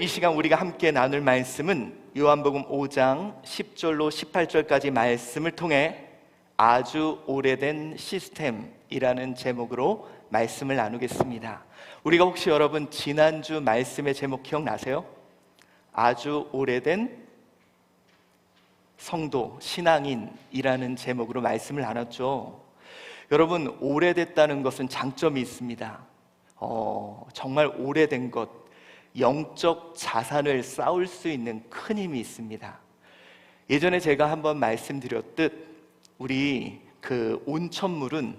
이 시간 우리가 함께 나눌 말씀은 요한복음 5장 10절로 18절까지 말씀을 통해 아주 오래된 시스템이라는 제목으로 말씀을 나누겠습니다. 우리가 혹시 여러분 지난주 말씀의 제목 기억나세요? 아주 오래된 성도, 신앙인이라는 제목으로 말씀을 나눴죠. 여러분, 오래됐다는 것은 장점이 있습니다. 정말 오래된 것, 영적 자산을 쌓을 수 있는 큰 힘이 있습니다. 예전에 제가 한번 말씀드렸듯 우리 온천물은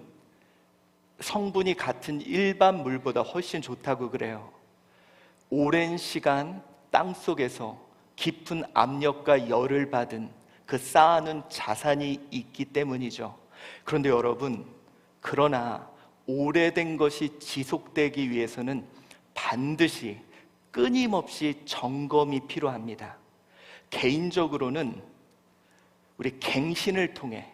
성분이 같은 일반 물보다 훨씬 좋다고 그래요. 오랜 시간 땅속에서 깊은 압력과 열을 받은 그 쌓아놓은 자산이 있기 때문이죠. 그런데 여러분, 그러나 오래된 것이 지속되기 위해서는 반드시 끊임없이 점검이 필요합니다. 개인적으로는 우리 갱신을 통해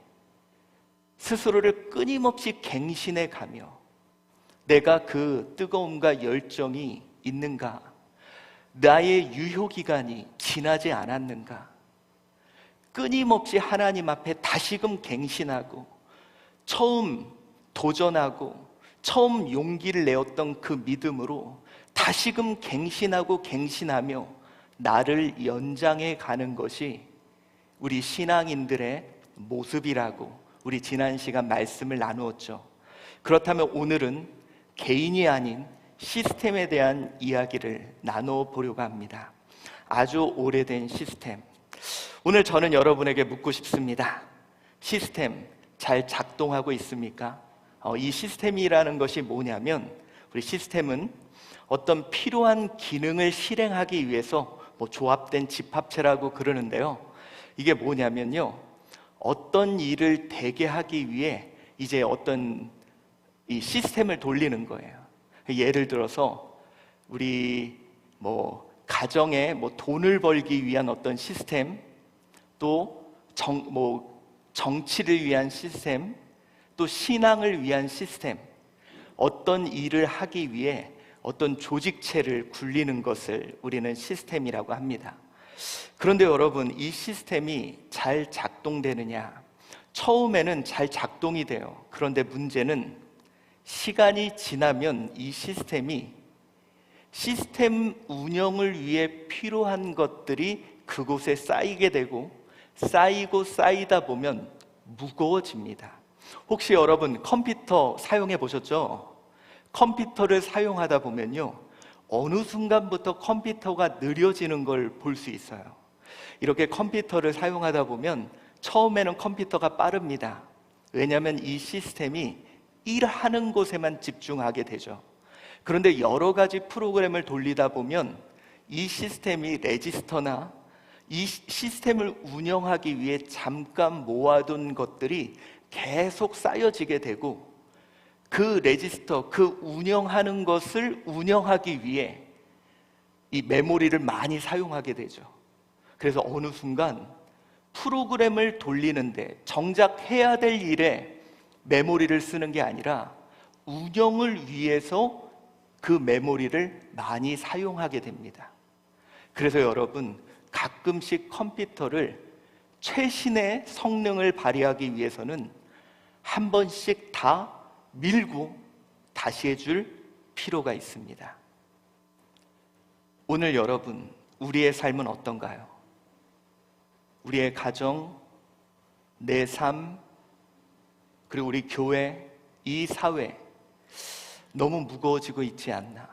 스스로를 끊임없이 갱신해 가며 내가 그 뜨거움과 열정이 있는가, 나의 유효기간이 지나지 않았는가, 끊임없이 하나님 앞에 다시금 갱신하고 처음 도전하고 처음 용기를 내었던 그 믿음으로 다시금 갱신하고 갱신하며 나를 연장해 가는 것이 우리 신앙인들의 모습이라고 우리 지난 시간 말씀을 나누었죠. 그렇다면 오늘은 개인이 아닌 시스템에 대한 이야기를 나눠보려고 합니다. 아주 오래된 시스템. 오늘 저는 여러분에게 묻고 싶습니다. 시스템 잘 작동하고 있습니까? 이 시스템이라는 것이 뭐냐면, 우리 시스템은 어떤 필요한 기능을 실행하기 위해서 조합된 집합체라고 그러는데요. 이게 뭐냐면요, 어떤 일을 되게 하기 위해 이제 어떤 이 시스템을 돌리는 거예요. 예를 들어서 우리 가정에 돈을 벌기 위한 어떤 시스템, 또 정치를 위한 시스템, 또 신앙을 위한 시스템, 어떤 일을 하기 위해 어떤 조직체를 굴리는 것을 우리는 시스템이라고 합니다. 그런데 여러분, 이 시스템이 잘 작동되느냐? 처음에는 잘 작동이 돼요. 그런데 문제는 시간이 지나면 이 시스템 운영을 위해 필요한 것들이 그곳에 쌓이게 되고 쌓이다 보면 무거워집니다. 혹시 여러분 컴퓨터 사용해 보셨죠? 컴퓨터를 사용하다 보면요, 어느 순간부터 컴퓨터가 느려지는 걸 볼 수 있어요. 이렇게 컴퓨터를 사용하다 보면 처음에는 컴퓨터가 빠릅니다. 왜냐하면 이 시스템이 일하는 곳에만 집중하게 되죠. 그런데 여러 가지 프로그램을 돌리다 보면 이 시스템이 레지스터나 이 시스템을 운영하기 위해 잠깐 모아둔 것들이 계속 쌓여지게 되고, 그 레지스터, 그 운영하는 것을 운영하기 위해 이 메모리를 많이 사용하게 되죠. 그래서 어느 순간 프로그램을 돌리는데 정작 해야 될 일에 메모리를 쓰는 게 아니라 운영을 위해서 그 메모리를 많이 사용하게 됩니다. 그래서 여러분, 가끔씩 컴퓨터를 최신의 성능을 발휘하기 위해서는 한 번씩 다 밀고 다시 해줄 필요가 있습니다. 오늘 여러분, 우리의 삶은 어떤가요? 우리의 가정, 내 삶, 그리고 우리 교회, 이 사회, 너무 무거워지고 있지 않나?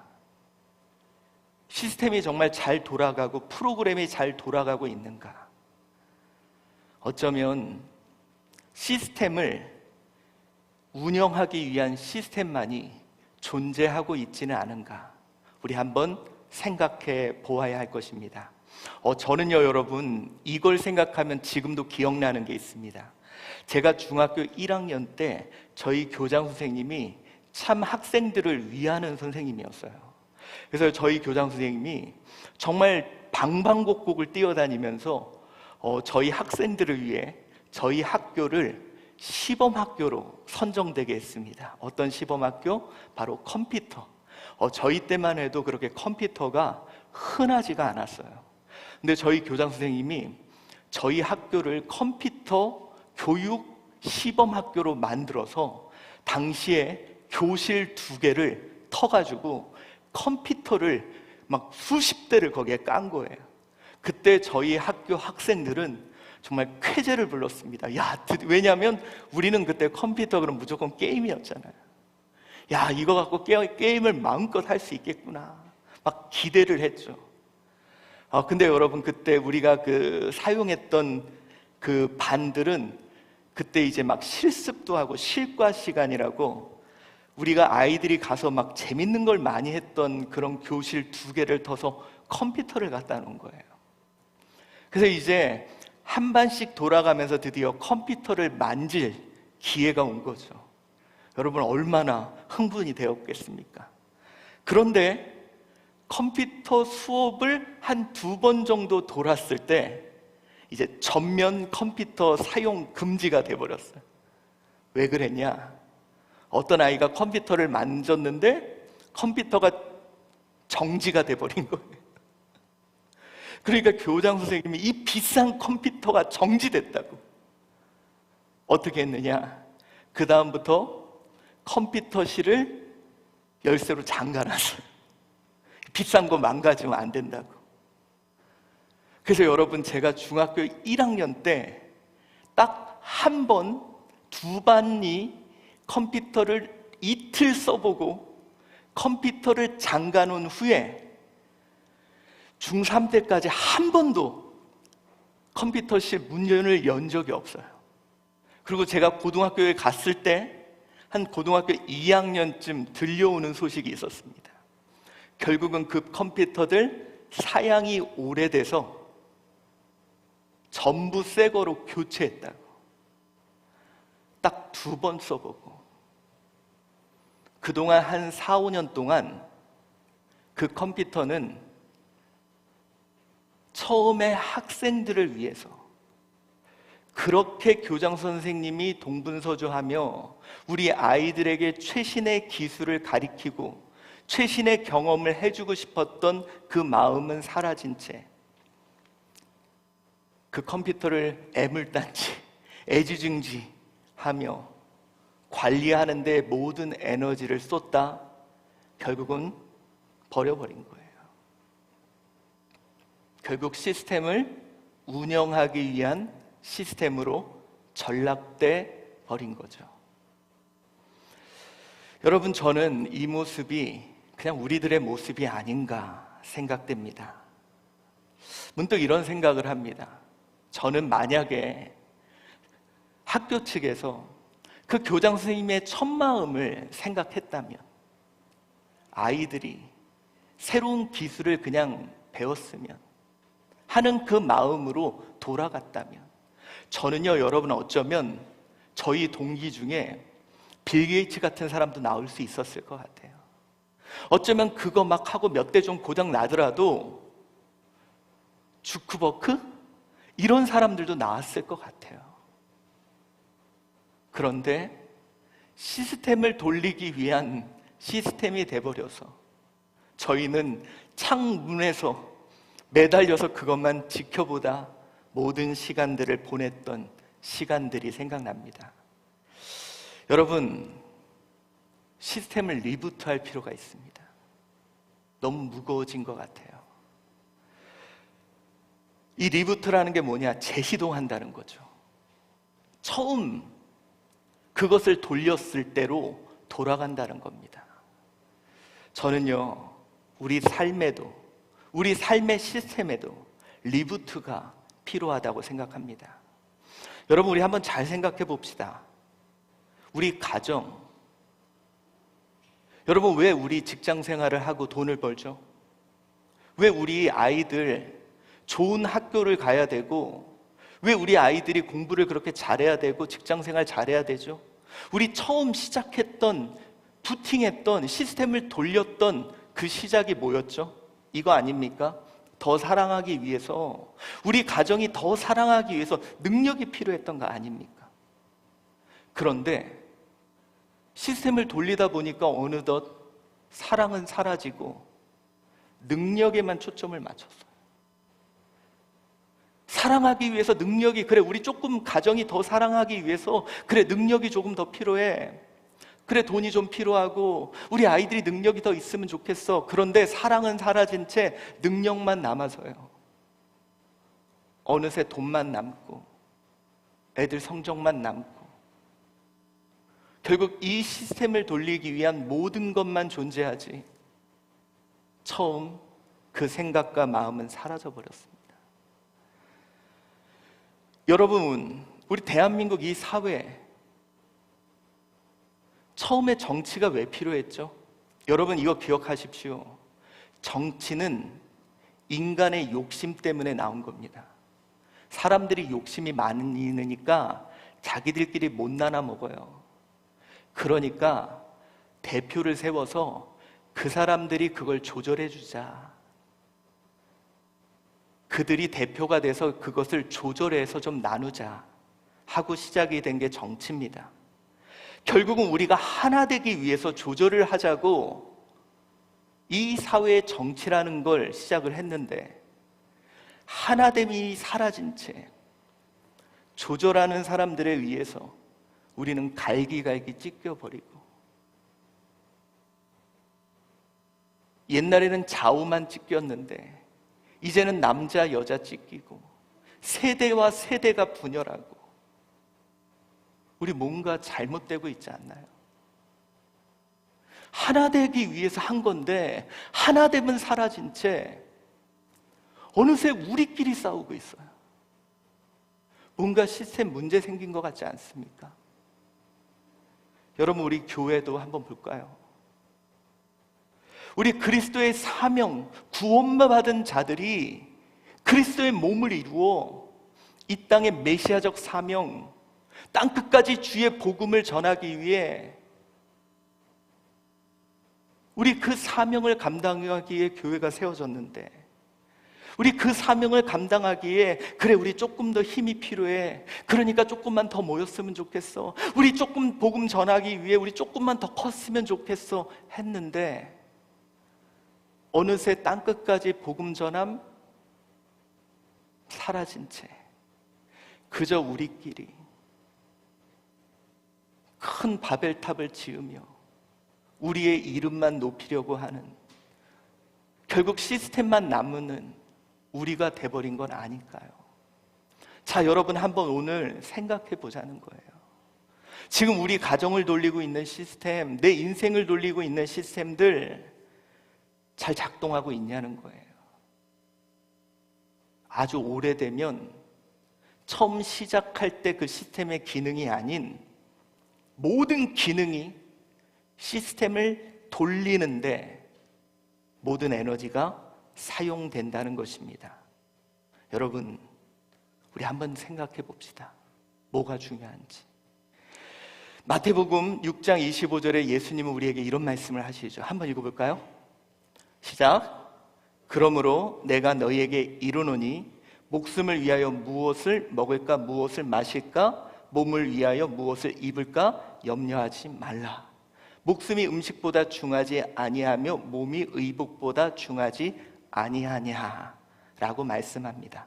시스템이 정말 잘 돌아가고 프로그램이 잘 돌아가고 있는가? 어쩌면 시스템을 운영하기 위한 시스템만이 존재하고 있지는 않은가? 우리 한번 생각해 보아야 할 것입니다. 저는요, 여러분, 이걸 생각하면 지금도 기억나는 게 있습니다. 제가 중학교 1학년 때 저희 교장 선생님이 참 학생들을 위하는 선생님이었어요. 그래서 저희 교장 선생님이 정말 방방곡곡을 뛰어다니면서 저희 학생들을 위해 저희 학교를 시범학교로 선정되게 했습니다. 어떤 시범학교? 바로 컴퓨터. 저희 때만 해도 그렇게 컴퓨터가 흔하지가 않았어요. 근데 저희 교장 선생님이 저희 학교를 컴퓨터 교육 시범 학교로 만들어서 당시에 교실 2개를 터가지고 컴퓨터를 막 수십 대를 거기에 깐 거예요. 그때 저희 학교 학생들은 정말 쾌재를 불렀습니다. 왜냐하면 우리는 그때 컴퓨터 그럼 무조건 게임이었잖아요. 야, 이거 갖고 게임을 마음껏 할 수 있겠구나. 막 기대를 했죠. 근데 여러분, 그때 우리가 사용했던 그 반들은 그때 이제 막 실습도 하고 실과 시간이라고 우리가 아이들이 가서 막 재밌는 걸 많이 했던 그런 교실 2개를 터서 컴퓨터를 갖다 놓은 거예요. 그래서 이제 한 반씩 돌아가면서 드디어 컴퓨터를 만질 기회가 온 거죠. 여러분, 얼마나 흥분이 되었겠습니까? 그런데 컴퓨터 수업을 한 2번 정도 돌았을 때 이제 전면 컴퓨터 사용 금지가 돼버렸어요. 왜 그랬냐? 어떤 아이가 컴퓨터를 만졌는데 컴퓨터가 정지가 돼버린 거예요. 그러니까 교장 선생님이 이 비싼 컴퓨터가 정지됐다고. 어떻게 했느냐? 그 다음부터 컴퓨터실을 열쇠로 잠가놨어요. 비싼 거 망가지면 안 된다고. 그래서 여러분, 제가 중학교 1학년 때 딱 한 번, 2반이 컴퓨터를 이틀 써보고 컴퓨터를 잠가놓은 후에 중3 때까지 한 번도 컴퓨터실 문을 연 적이 없어요. 그리고 제가 고등학교에 갔을 때 한 고등학교 2학년쯤 들려오는 소식이 있었습니다. 결국은 그 컴퓨터들 사양이 오래돼서 전부 새 거로 교체했다고. 딱 2번 써보고 그동안 한 4, 5년 동안 그 컴퓨터는 처음에 학생들을 위해서 그렇게 교장 선생님이 동분서주하며 우리 아이들에게 최신의 기술을 가리키고 최신의 경험을 해주고 싶었던 그 마음은 사라진 채 그 컴퓨터를 애물단지, 애지중지하며 관리하는 데 모든 에너지를 쏟다 결국은 버려버린 거예요. 결국 시스템을 운영하기 위한 시스템으로 전락돼 버린 거죠. 여러분, 저는 이 모습이 그냥 우리들의 모습이 아닌가 생각됩니다. 문득 이런 생각을 합니다. 저는 만약에 학교 측에서 그 교장 선생님의 첫마음을 생각했다면, 아이들이 새로운 기술을 그냥 배웠으면 하는 그 마음으로 돌아갔다면, 저는요, 여러분, 어쩌면 저희 동기 중에 빌 게이츠 같은 사람도 나올 수 있었을 것 같아요. 어쩌면 그거 막 하고 몇 대 좀 고장 나더라도 주크버크? 이런 사람들도 나왔을 것 같아요. 그런데 시스템을 돌리기 위한 시스템이 돼버려서 저희는 창문에서 매달려서 그것만 지켜보다 모든 시간들을 보냈던 시간들이 생각납니다. 여러분, 시스템을 리부트할 필요가 있습니다. 너무 무거워진 것 같아요. 이 리부트라는 게 뭐냐? 재시동한다는 거죠. 처음 그것을 돌렸을 때로 돌아간다는 겁니다. 저는요, 우리 삶에도, 우리 삶의 시스템에도 리부트가 필요하다고 생각합니다. 여러분, 우리 한번 잘 생각해 봅시다. 우리 가정, 여러분, 왜 우리 직장 생활을 하고 돈을 벌죠? 왜 우리 아이들 좋은 학교를 가야 되고, 왜 우리 아이들이 공부를 그렇게 잘해야 되고 직장 생활 잘해야 되죠? 우리 처음 시작했던, 부팅했던, 시스템을 돌렸던 그 시작이 뭐였죠? 이거 아닙니까? 더 사랑하기 위해서, 우리 가정이 더 사랑하기 위해서 능력이 필요했던 거 아닙니까? 그런데 시스템을 돌리다 보니까 어느덧 사랑은 사라지고 능력에만 초점을 맞췄어요. 사랑하기 위해서 능력이, 그래 우리 조금 가정이 더 사랑하기 위해서 그래 능력이 조금 더 필요해, 그래 돈이 좀 필요하고 우리 아이들이 능력이 더 있으면 좋겠어. 그런데 사랑은 사라진 채 능력만 남아서요. 어느새 돈만 남고 애들 성적만 남고, 결국 이 시스템을 돌리기 위한 모든 것만 존재하지 처음 그 생각과 마음은 사라져버렸습니다. 여러분, 우리 대한민국 이 사회, 처음에 정치가 왜 필요했죠? 여러분 이거 기억하십시오. 정치는 인간의 욕심 때문에 나온 겁니다. 사람들이 욕심이 많으니까 자기들끼리 못 나눠 먹어요. 그러니까 대표를 세워서 그 사람들이 그걸 조절해 주자. 그들이 대표가 돼서 그것을 조절해서 좀 나누자 하고 시작이 된 게 정치입니다. 결국은 우리가 하나 되기 위해서 조절을 하자고 이 사회의 정치라는 걸 시작을 했는데, 하나됨이 사라진 채 조절하는 사람들에 의해서 우리는 갈기갈기 찢겨버리고, 옛날에는 좌우만 찢겼는데 이제는 남자 여자 찢기고 세대와 세대가 분열하고, 우리 뭔가 잘못되고 있지 않나요? 하나 되기 위해서 한 건데 하나됨은 사라진 채 어느새 우리끼리 싸우고 있어요. 뭔가 시스템 문제 생긴 것 같지 않습니까? 여러분, 우리 교회도 한번 볼까요? 우리 그리스도의 사명, 구원만 받은 자들이 그리스도의 몸을 이루어 이 땅의 메시아적 사명, 땅끝까지 주의 복음을 전하기 위해 우리 그 사명을 감당하기에 교회가 세워졌는데, 우리 그 사명을 감당하기에 그래 우리 조금 더 힘이 필요해, 그러니까 조금만 더 모였으면 좋겠어, 우리 조금 복음 전하기 위해 우리 조금만 더 컸으면 좋겠어 했는데, 어느새 땅끝까지 복음 전함 사라진 채 그저 우리끼리 큰 바벨탑을 지으며 우리의 이름만 높이려고 하는, 결국 시스템만 남는 우리가 돼버린 건 아닐까요? 자, 여러분 한번 오늘 생각해 보자는 거예요. 지금 우리 가정을 돌리고 있는 시스템, 내 인생을 돌리고 있는 시스템들 잘 작동하고 있냐는 거예요. 아주 오래되면 처음 시작할 때 그 시스템의 기능이 아닌 모든 기능이 시스템을 돌리는데 모든 에너지가 사용된다는 것입니다. 여러분, 우리 한번 생각해 봅시다. 뭐가 중요한지. 마태복음 6장 25절에 예수님은 우리에게 이런 말씀을 하시죠. 한번 읽어볼까요? 시작. 그러므로 내가 너희에게 이르노니 목숨을 위하여 무엇을 먹을까 무엇을 마실까, 몸을 위하여 무엇을 입을까 염려하지 말라. 목숨이 음식보다 중하지 아니하며 몸이 의복보다 중하지 아니하냐 라고 말씀합니다.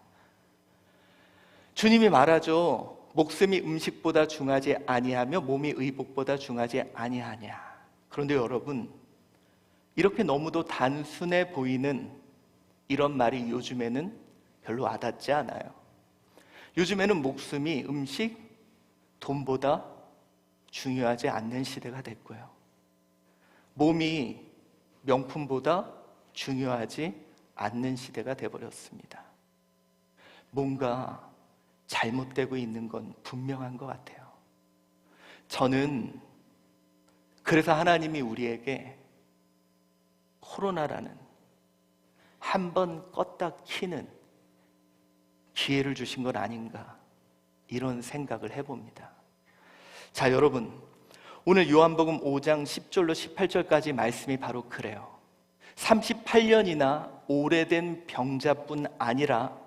주님이 말하죠. 목숨이 음식보다 중하지 아니하며 몸이 의복보다 중하지 아니하냐. 그런데 여러분, 이렇게 너무도 단순해 보이는 이런 말이 요즘에는 별로 와닿지 않아요. 요즘에는 목숨이 음식, 돈보다 중요하지 않는 시대가 됐고요. 몸이 명품보다 중요하지 않는 시대가 돼버렸습니다. 뭔가 잘못되고 있는 건 분명한 것 같아요. 저는 그래서 하나님이 우리에게 코로나라는 한 번 껐다 키는 기회를 주신 건 아닌가, 이런 생각을 해봅니다. 자, 여러분, 오늘 요한복음 5장 10절로 18절까지 말씀이 바로 그래요. 38년이나 오래된 병자뿐 아니라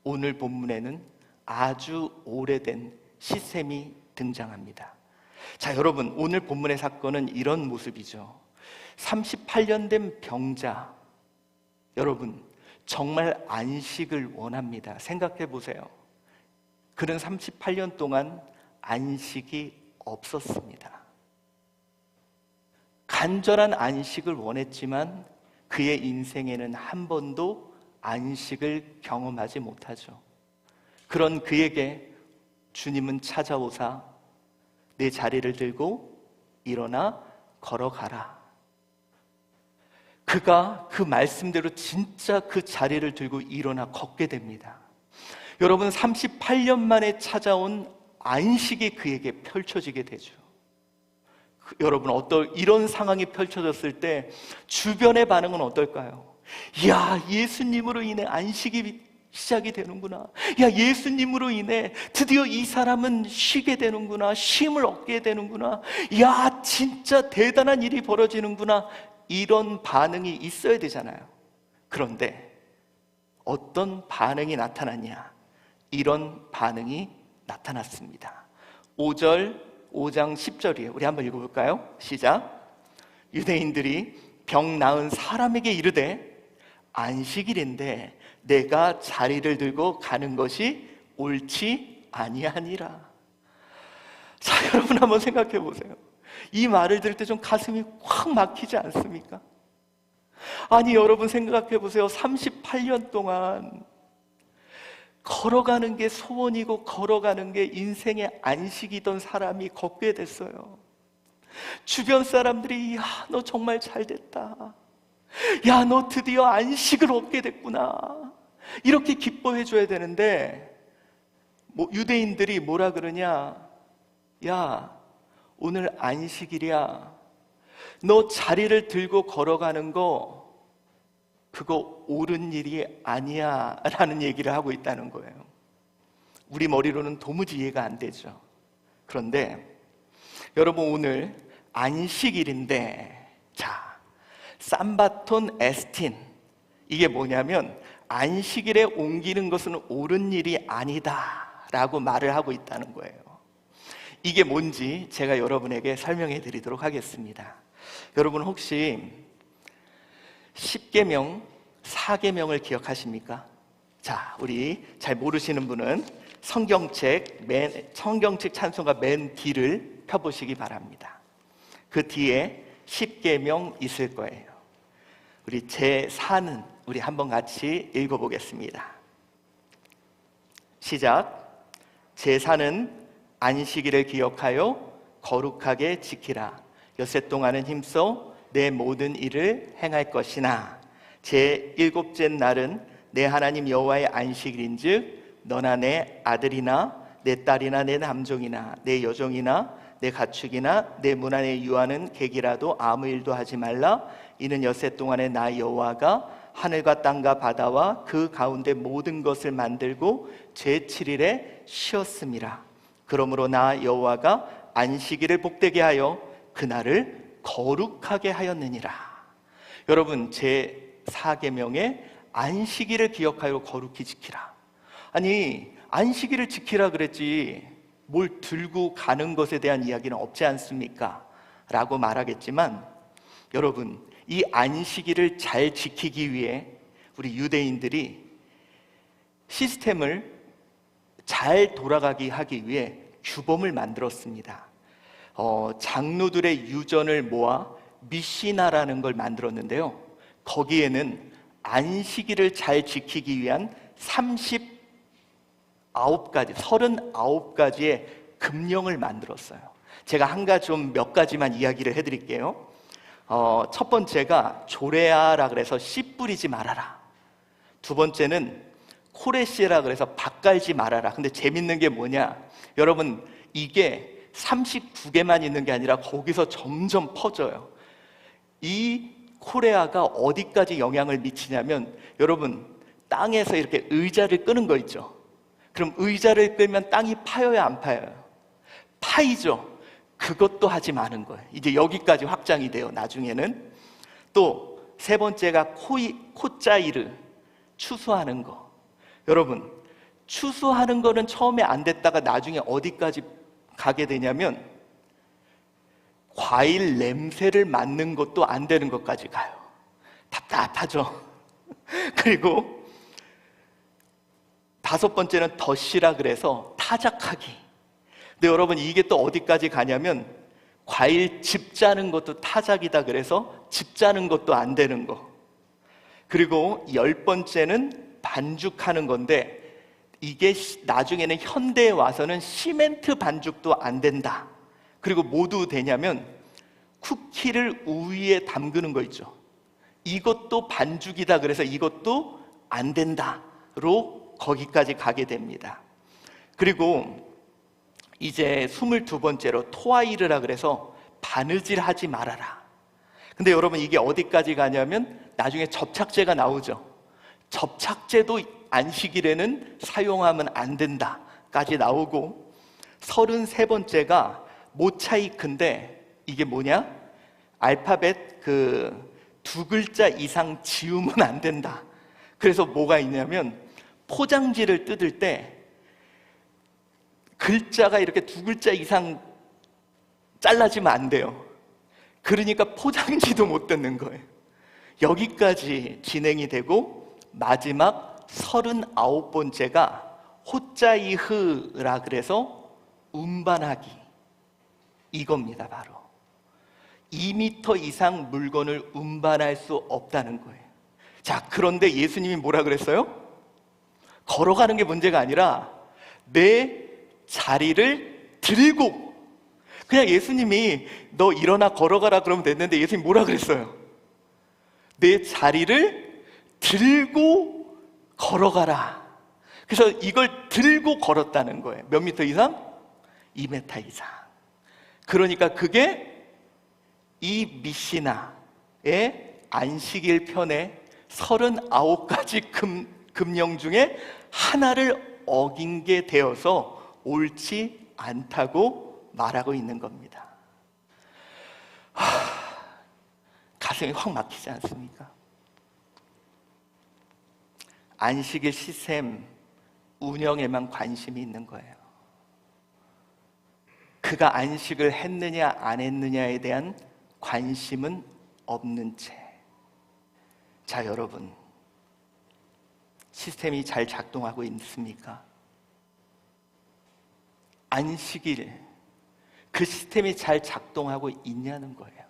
오늘 본문에는 아주 오래된 시스템이 등장합니다. 자, 여러분, 오늘 본문의 사건은 이런 모습이죠. 38년 된 병자, 여러분, 정말 안식을 원합니다. 생각해 보세요. 그는 38년 동안 안식이 없었습니다. 간절한 안식을 원했지만 그의 인생에는 한 번도 안식을 경험하지 못하죠. 그런 그에게 주님은 찾아오사 내 자리를 들고 일어나 걸어가라. 그가 그 말씀대로 진짜 그 자리를 들고 일어나 걷게 됩니다. 여러분, 38년 만에 찾아온 안식이 그에게 펼쳐지게 되죠. 여러분, 이런 상황이 펼쳐졌을 때 주변의 반응은 어떨까요? 야, 예수님으로 인해 안식이 시작이 되는구나. 야, 예수님으로 인해 드디어 이 사람은 쉬게 되는구나. 쉼을 얻게 되는구나. 야, 진짜 대단한 일이 벌어지는구나. 이런 반응이 있어야 되잖아요. 그런데 어떤 반응이 나타났냐? 이런 반응이 나타났습니다. 5장 10절이에요. 우리 한번 읽어볼까요? 시작. 유대인들이 병 나은 사람에게 이르되 안식일인데 내가 자리를 들고 가는 것이 옳지 아니하니라. 자, 여러분 한번 생각해 보세요. 이 말을 들을 때 좀 가슴이 확 막히지 않습니까? 아니, 여러분 생각해 보세요. 38년 동안 걸어가는 게 소원이고 걸어가는 게 인생의 안식이던 사람이 걷게 됐어요. 주변 사람들이 야, 너 정말 잘 됐다. 야, 너 드디어 안식을 얻게 됐구나. 이렇게 기뻐해 줘야 되는데 유대인들이 뭐라 그러냐? 야, 오늘 안식일이야. 너 자리를 들고 걸어가는 거 그거 옳은 일이 아니야 라는 얘기를 하고 있다는 거예요. 우리 머리로는 도무지 이해가 안 되죠. 그런데 여러분, 오늘 안식일인데, 자, 삼바톤 에스틴, 이게 뭐냐면 안식일에 옮기는 것은 옳은 일이 아니다 라고 말을 하고 있다는 거예요. 이게 뭔지 제가 여러분에게 설명해 드리도록 하겠습니다. 여러분, 혹시 10계명, 4계명을 기억하십니까? 자, 우리 잘 모르시는 분은 성경책 찬송가 맨 뒤를 펴보시기 바랍니다. 그 뒤에 10계명 있을 거예요. 우리 제4는 우리 한번 같이 읽어보겠습니다. 시작. 제4는 안식일을 기억하여 거룩하게 지키라. 엿새 동안은 힘써 내 모든 일을 행할 것이나 제7째 날은 내 하나님 여호와의 안식일인즉 너나 내 아들이나 내 딸이나 내 남종이나 내 여종이나 내 가축이나 내 문 안에 유하는 객이라도 아무 일도 하지 말라. 이는 엿새 동안에 나 여호와가 하늘과 땅과 바다와 그 가운데 모든 것을 만들고 제7일에 쉬었음이라. 그러므로 나 여호와가 안식일을 복되게 하여 그날을 거룩하게 하였느니라. 여러분, 제4계명에 안식일을 기억하여 거룩히 지키라. 아니, 안식일을 지키라 그랬지 뭘 들고 가는 것에 대한 이야기는 없지 않습니까? 라고 말하겠지만, 여러분, 이 안식일을 잘 지키기 위해 우리 유대인들이 시스템을 잘 돌아가게 하기 위해 규범을 만들었습니다. 장로들의 유전을 모아 미시나라는 걸 만들었는데요. 거기에는 안식일을 잘 지키기 위한 39가지의 금령을 만들었어요. 제가 몇 가지만 이야기를 해드릴게요. 첫 번째가 조레아라 그래서 씨 뿌리지 말아라. 두 번째는 코레시라 그래서 밥 갈지 말아라. 근데 재밌는 게 뭐냐? 여러분, 이게 39개만 있는 게 아니라 거기서 점점 퍼져요. 이 코레아가 어디까지 영향을 미치냐면, 여러분, 땅에서 이렇게 의자를 끄는 거 있죠? 그럼 의자를 끌면 땅이 파여야 안 파여요? 파이죠. 그것도 하지 마는 거예요. 이제 여기까지 확장이 돼요. 나중에는 또 세 번째가 코짜이르, 추수하는 거. 여러분, 추수하는 거는 처음에 안 됐다가 나중에 어디까지 가게 되냐면 과일 냄새를 맡는 것도 안 되는 것까지 가요. 답답하죠. 그리고 다섯 번째는 덫이라 그래서 타작하기. 근데 여러분 이게 또 어디까지 가냐면 과일 집 짜는 것도 타작이다 그래서 집 짜는 것도 안 되는 거. 그리고 열 번째는 반죽하는 건데 이게 나중에는 현대에 와서는 시멘트 반죽도 안 된다. 그리고 모두 되냐면 쿠키를 우유에 담그는 거 있죠. 이것도 반죽이다 그래서 이것도 안 된다로 거기까지 가게 됩니다. 그리고 이제 22번째로 토아이르라 그래서 바느질하지 말아라. 근데 여러분 이게 어디까지 가냐면 나중에 접착제가 나오죠. 접착제도 안식일에는 사용하면 안 된다까지 나오고 33번째가 모차이크인데 이게 뭐냐? 알파벳 두 글자 이상 지우면 안 된다. 그래서 뭐가 있냐면 포장지를 뜯을 때 글자가 이렇게 두 글자 이상 잘라지면 안 돼요. 그러니까 포장지도 못 뜯는 거예요. 여기까지 진행이 되고 마지막 39번째가 호짜이흐라 그래서 운반하기. 이겁니다. 바로 2m 이상 물건을 운반할 수 없다는 거예요. 자, 그런데 예수님이 뭐라 그랬어요? 걸어가는 게 문제가 아니라 내 자리를 들고. 그냥 예수님이 너 일어나 걸어가라 그러면 됐는데 예수님이 뭐라 그랬어요? 내 자리를 들고 걸어가라. 그래서 이걸 들고 걸었다는 거예요. 몇 미터 이상? 2m 이상. 그러니까 그게 이 미시나의 안식일 편에 39가지 금령 중에 하나를 어긴 게 되어서 옳지 않다고 말하고 있는 겁니다. 가슴이 확 막히지 않습니까? 안식일 시스템 운영에만 관심이 있는 거예요. 그가 안식을 했느냐 안 했느냐에 대한 관심은 없는 채. 자, 여러분, 시스템이 잘 작동하고 있습니까? 안식일, 그 시스템이 잘 작동하고 있냐는 거예요.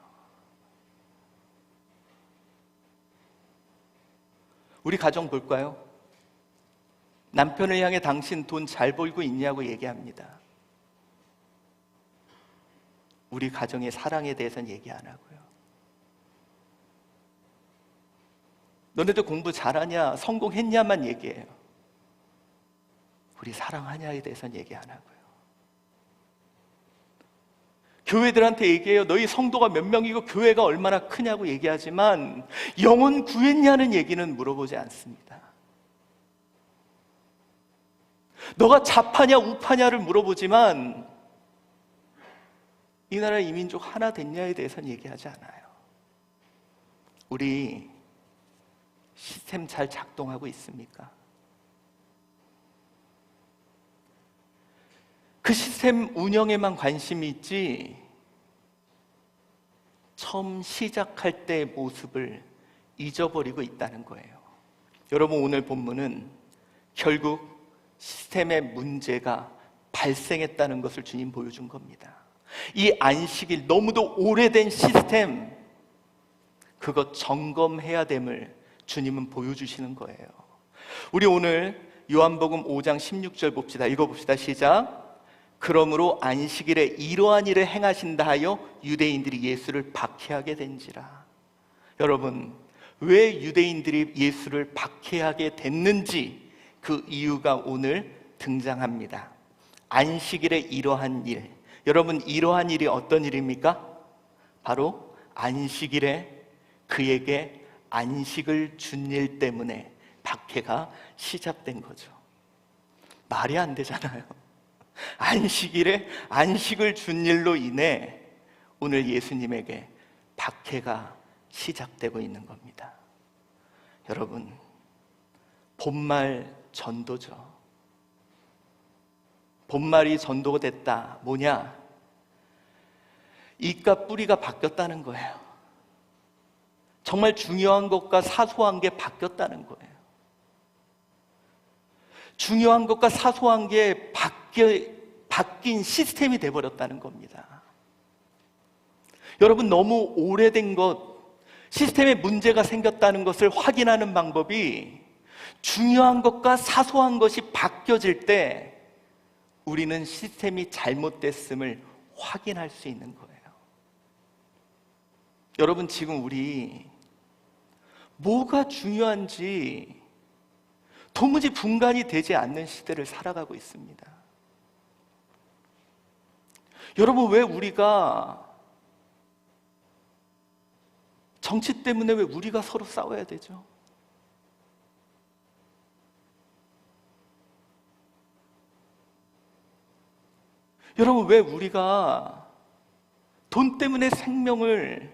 우리 가정 볼까요? 남편을 향해 당신 돈 잘 벌고 있냐고 얘기합니다. 우리 가정의 사랑에 대해서는 얘기 안 하고요. 너네들 공부 잘하냐, 성공했냐만 얘기해요. 우리 사랑하냐에 대해서는 얘기 안 하고요. 교회들한테 얘기해요. 너희 성도가 몇 명이고 교회가 얼마나 크냐고 얘기하지만 영혼 구했냐는 얘기는 물어보지 않습니다. 너가 좌파냐 우파냐를 물어보지만 이 나라 이민족 하나 됐냐에 대해서는 얘기하지 않아요. 우리 시스템 잘 작동하고 있습니까? 그 시스템 운영에만 관심이 있지 처음 시작할 때의 모습을 잊어버리고 있다는 거예요. 여러분, 오늘 본문은 결국 시스템의 문제가 발생했다는 것을 주님 보여준 겁니다. 이 안식일, 너무도 오래된 시스템, 그거 점검해야 됨을 주님은 보여주시는 거예요. 우리 오늘 요한복음 5장 16절 봅시다. 읽어봅시다. 시작. 그러므로 안식일에 이러한 일을 행하신다 하여 유대인들이 예수를 박해하게 된지라. 여러분, 왜 유대인들이 예수를 박해하게 됐는지 그 이유가 오늘 등장합니다. 안식일에 이러한 일. 여러분, 이러한 일이 어떤 일입니까? 바로 안식일에 그에게 안식을 준 일 때문에 박해가 시작된 거죠. 말이 안 되잖아요. 안식일에 안식을 준 일로 인해 오늘 예수님에게 박해가 시작되고 있는 겁니다. 여러분, 본말 전도죠. 본말이 전도가 됐다. 뭐냐? 잎과 뿌리가 바뀌었다는 거예요. 정말 중요한 것과 사소한 게 바뀌었다는 거예요. 중요한 것과 사소한 게 바뀐 시스템이 돼버렸다는 겁니다. 여러분, 너무 오래된 것, 시스템에 문제가 생겼다는 것을 확인하는 방법이 중요한 것과 사소한 것이 바뀌어질 때 우리는 시스템이 잘못됐음을 확인할 수 있는 거예요. 여러분, 지금 우리 뭐가 중요한지 도무지 분간이 되지 않는 시대를 살아가고 있습니다. 여러분, 왜 우리가 정치 때문에 왜 우리가 서로 싸워야 되죠? 여러분, 왜 우리가 돈 때문에 생명을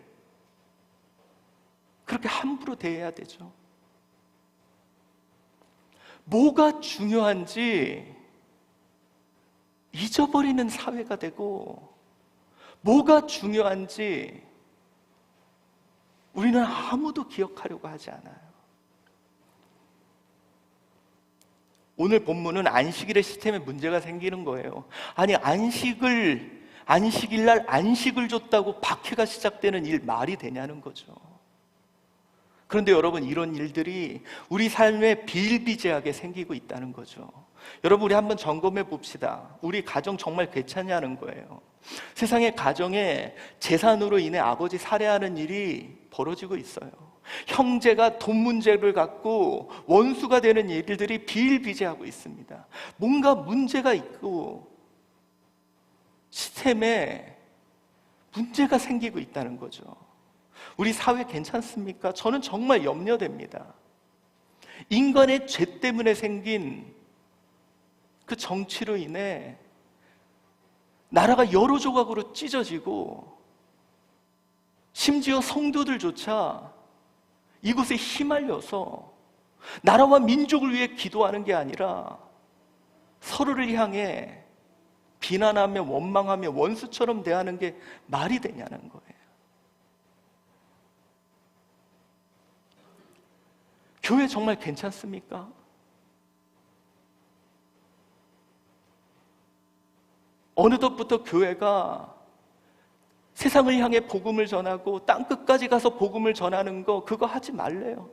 그렇게 함부로 대해야 되죠? 뭐가 중요한지 잊어버리는 사회가 되고, 뭐가 중요한지 우리는 아무도 기억하려고 하지 않아요. 오늘 본문은 안식일의 시스템에 문제가 생기는 거예요. 아니, 안식일 날 안식을 줬다고 박해가 시작되는 일 말이 되냐는 거죠. 그런데 여러분, 이런 일들이 우리 삶에 비일비재하게 생기고 있다는 거죠. 여러분, 우리 한번 점검해 봅시다. 우리 가정 정말 괜찮냐는 거예요. 세상의 가정에 재산으로 인해 아버지 살해하는 일이 벌어지고 있어요. 형제가 돈 문제를 갖고 원수가 되는 일들이 비일비재하고 있습니다. 뭔가 문제가 있고 시스템에 문제가 생기고 있다는 거죠. 우리 사회 괜찮습니까? 저는 정말 염려됩니다. 인간의 죄 때문에 생긴 그 정치로 인해 나라가 여러 조각으로 찢어지고, 심지어 성도들조차 이곳에 휘말려서 나라와 민족을 위해 기도하는 게 아니라 서로를 향해 비난하며 원망하며 원수처럼 대하는 게 말이 되냐는 거예요. 교회 정말 괜찮습니까? 어느덧부터 교회가 세상을 향해 복음을 전하고 땅끝까지 가서 복음을 전하는 거, 그거 하지 말래요.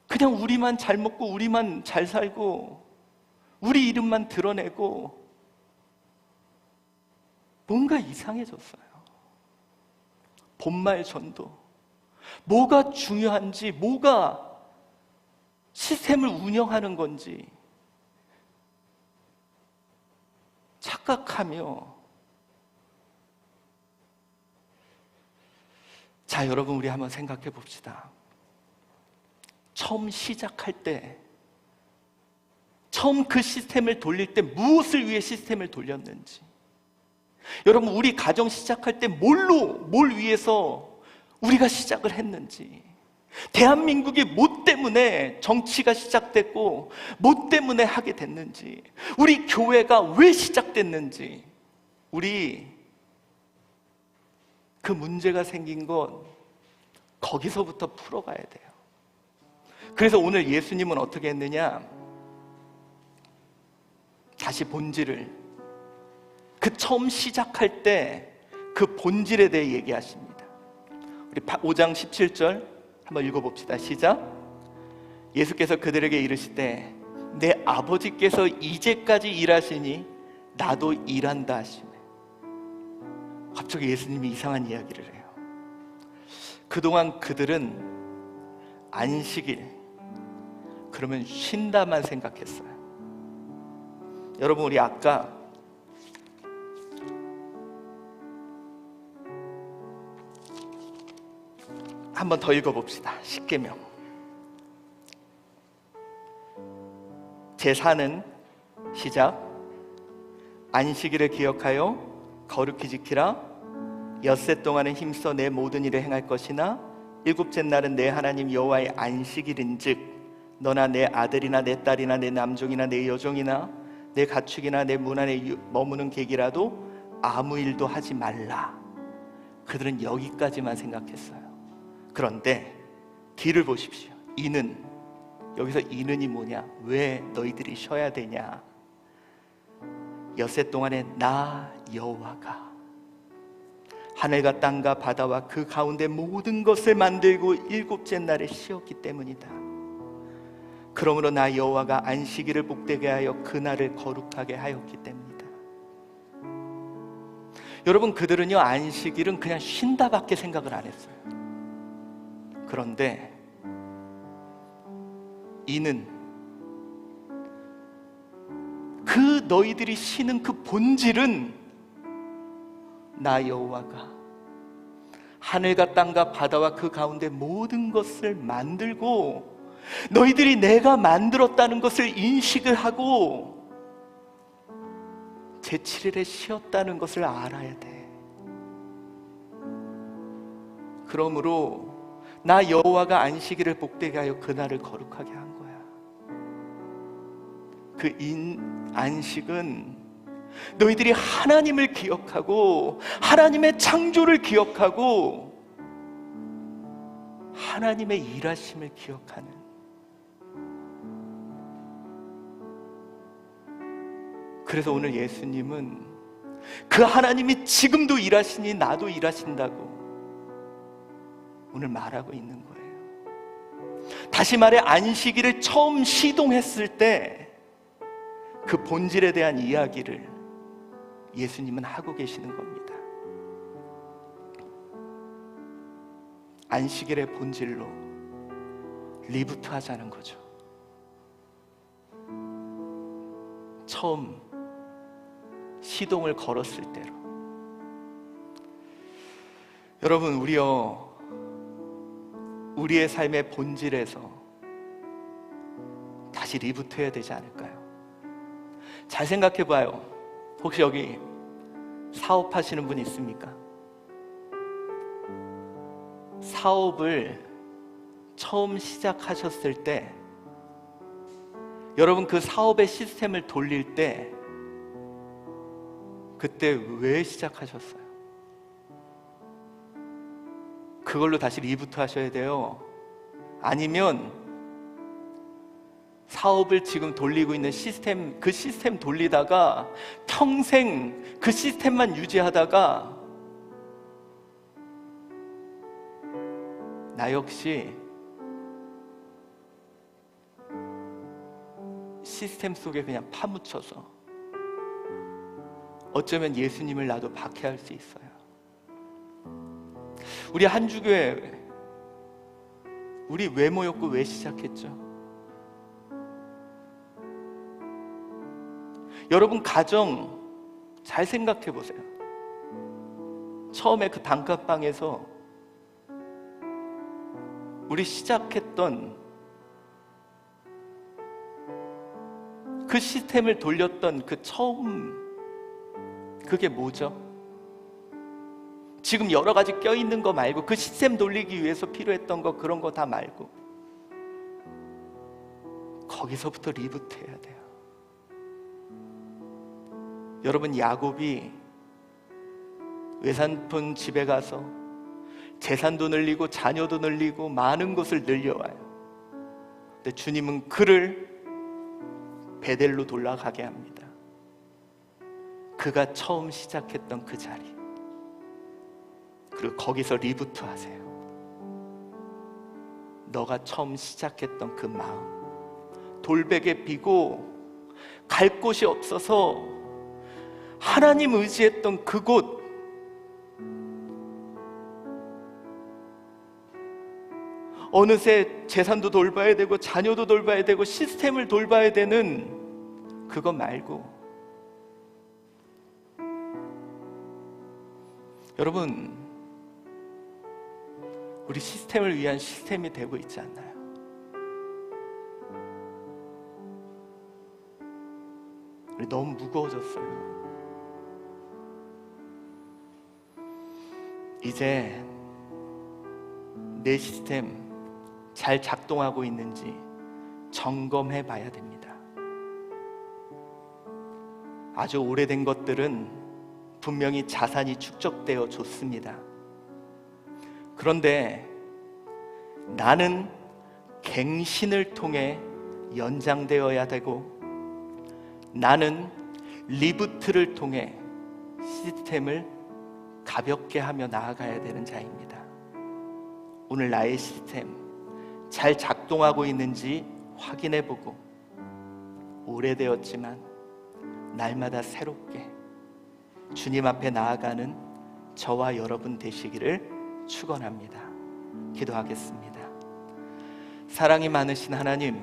그냥 우리만 잘 먹고 우리만 잘 살고 우리 이름만 드러내고 뭔가 이상해졌어요. 본말 전도, 뭐가 중요한지, 뭐가 시스템을 운영하는 건지 착각하며, 자, 여러분, 우리 한번 생각해 봅시다. 처음 시작할 때, 처음 그 시스템을 돌릴 때 무엇을 위해 시스템을 돌렸는지, 여러분, 우리 가정 시작할 때 뭘 위해서 우리가 시작을 했는지, 대한민국이 뭐 때문에 정치가 시작됐고 뭐 때문에 하게 됐는지, 우리 교회가 왜 시작됐는지, 우리 그 문제가 생긴 건 거기서부터 풀어가야 돼요. 그래서 오늘 예수님은 어떻게 했느냐, 다시 본질을, 그 처음 시작할 때 그 본질에 대해 얘기하십니다. 우리 5장 17절 한번 읽어봅시다. 시작. 예수께서 그들에게 이르시되 내 아버지께서 이제까지 일하시니 나도 일한다 하시네. 갑자기 예수님이 이상한 이야기를 해요. 그동안 그들은 안식일 그러면 쉰다만 생각했어요. 여러분, 우리 아까 한번 더 읽어봅시다. 십계명. 제4는 시작. 안식일을 기억하여 거룩히 지키라. 엿새 동안은 힘써 내 모든 일을 행할 것이나 일곱째 날은 내 하나님 여호와의 안식일인즉 너나 내 아들이나 내 딸이나 내 남종이나 내 여종이나 내 가축이나 내 문 안에 머무는 객이라도 아무 일도 하지 말라. 그들은 여기까지만 생각했어요. 그런데 뒤를 보십시오. 이는, 여기서 이는이 뭐냐? 왜 너희들이 쉬어야 되냐? 엿새 동안에 나 여호와가 하늘과 땅과 바다와 그 가운데 모든 것을 만들고 일곱째 날에 쉬었기 때문이다. 그러므로 나 여호와가 안식일을 복되게 하여 그 날을 거룩하게 하였기 때문이다. 여러분, 그들은요, 안식일은 그냥 쉰다밖에 생각을 안 했어요. 그런데 이는, 그 너희들이 쉬는 그 본질은 나 여호와가 하늘과 땅과 바다와 그 가운데 모든 것을 만들고 너희들이 내가 만들었다는 것을 인식을 하고 제7일에 쉬었다는 것을 알아야 돼. 그러므로 나 여호와가 안식일을 복되게 하여 그날을 거룩하게 한 거야. 그 안식은 너희들이 하나님을 기억하고 하나님의 창조를 기억하고 하나님의 일하심을 기억하는, 그래서 오늘 예수님은 그 하나님이 지금도 일하시니 나도 일하신다고 오늘 말하고 있는 거예요. 다시 말해, 안식일을 처음 시동했을 때 그 본질에 대한 이야기를 예수님은 하고 계시는 겁니다. 안식일의 본질로 리부트 하자는 거죠. 처음 시동을 걸었을 때로. 여러분, 우리의 삶의 본질에서 다시 리부트 해야 되지 않을까요? 잘 생각해 봐요. 혹시 여기 사업하시는 분 있습니까? 사업을 처음 시작하셨을 때 여러분, 그 사업의 시스템을 돌릴 때 그때 왜 시작하셨어요? 그걸로 다시 리부트 하셔야 돼요. 아니면 사업을 지금 돌리고 있는 시스템, 그 시스템 돌리다가 평생 그 시스템만 유지하다가 나 역시 시스템 속에 그냥 파묻혀서 어쩌면 예수님을 나도 박해할 수 있어요. 우리 한주교회, 우리 왜 모였고 왜 시작했죠? 여러분, 가정 잘 생각해 보세요. 처음에 그 단칸방에서 우리 시작했던 그 시스템을 돌렸던 그 처음, 그게 뭐죠? 지금 여러 가지 껴있는 거 말고, 그 시스템 돌리기 위해서 필요했던 거, 그런 거 다 말고 거기서부터 리부트 해야 돼요. 여러분, 야곱이 외삼촌 집에 가서 재산도 늘리고 자녀도 늘리고 많은 것을 늘려와요. 근데 주님은 그를 베델로 돌아가게 합니다. 그가 처음 시작했던 그 자리, 그리고 거기서 리부트 하세요. 너가 처음 시작했던 그 마음, 돌베개 비고 갈 곳이 없어서 하나님 의지했던 그곳, 어느새 재산도 돌봐야 되고 자녀도 돌봐야 되고 시스템을 돌봐야 되는 그거 말고, 여러분, 우리 시스템을 위한 시스템이 되고 있지 않나요? 우리 너무 무거워졌어요. 이제 내 시스템 잘 작동하고 있는지 점검해 봐야 됩니다. 아주 오래된 것들은 분명히 자산이 축적되어 좋습니다. 그런데 나는 갱신을 통해 연장되어야 되고, 나는 리부트를 통해 시스템을 가볍게 하며 나아가야 되는 자입니다. 오늘 나의 시스템 잘 작동하고 있는지 확인해보고, 오래되었지만 날마다 새롭게 주님 앞에 나아가는 저와 여러분 되시기를 축원합니다. 기도하겠습니다. 사랑이 많으신 하나님,